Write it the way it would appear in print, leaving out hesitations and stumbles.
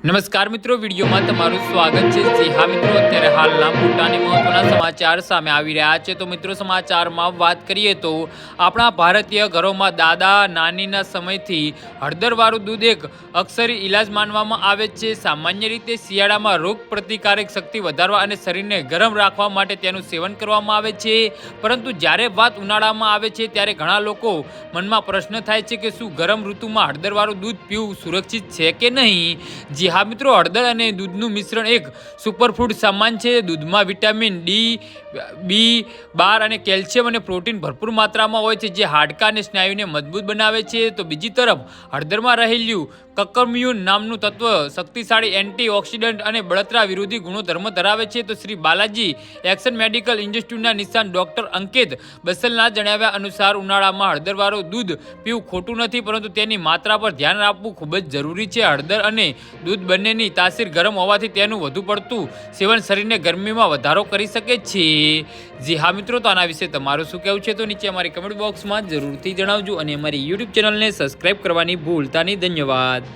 નમસ્કાર મિત્રો, વિડીયોમાં તમારું સ્વાગત છે। જી હા મિત્રો, અત્યારે હાલના મોટા અને મહત્વના સમાચાર સામે આવી રહ્યા છે। તો મિત્રો, સમાચારમાં વાત કરીએ તો આપણા ભારતીય ઘરોમાં દાદા નાનીના સમયથી હળદરવાળું દૂધ એક અક્ષરી ઇલાજ માનવામાં આવે છે। સામાન્ય રીતે શિયાળામાં રોગ પ્રતિકારક શક્તિ વધારવા અને શરીરને ગરમ રાખવા માટે તેનું સેવન કરવામાં આવે છે, પરંતુ જ્યારે વાત ઉનાળામાં આવે છે ત્યારે ઘણા લોકો મનમાં પ્રશ્ન થાય છે કે શું ગરમ ઋતુમાં હળદરવાળું દૂધ પીવું સુરક્ષિત છે કે નહીં। જી હા મિત્રો, હળદર અને દૂધનું મિશ્રણ એક સુપરફૂડ સામાન છે। દૂધમાં વિટામિન ડી, બી12 અને કેલ્શિયમ અને પ્રોટીન ભરપૂર માત્રામાં હોય છે, જે હાડકાં અને સ્નાયુને મજબૂત બનાવે છે। તો બીજી તરફ હળદરમાં રહેલું કર્ક્યુમિન નામનું તત્વ શક્તિશાળી એન્ટીઓક્સિડન્ટ અને બળતરા વિરોધી ગુણધર્મ ધરાવે છે। તો શ્રી બાલાજી એક્શન મેડિકલ ઇન્સ્ટિટ્યૂટના નિષ્ણાત ડોક્ટર અંકિત બસલના જણાવ્યા અનુસાર ઉનાળામાં હળદરવાળું દૂધ પીવું ખોટું નથી, પરંતુ તેની માત્રા પર ધ્યાન આપવું ખૂબ જ જરૂરી છે। હળદર અને દૂધ બંનેની તાસીર ગરમ હોવાથી તેનું વધુ પડતું સેવન શરીરને ગરમીમાં વધારો કરી શકે છે। જી હા મિત્રો, તો આના વિશે તમારું શું કહેવું છે તો નીચે અમારી કમેન્ટ બોક્સમાં જરૂરથી જણાવજો અને અમારી યુટ્યુબ ચેનલને સબસ્ક્રાઈબ કરવાની ભૂલતા નહીં। ધન્યવાદ।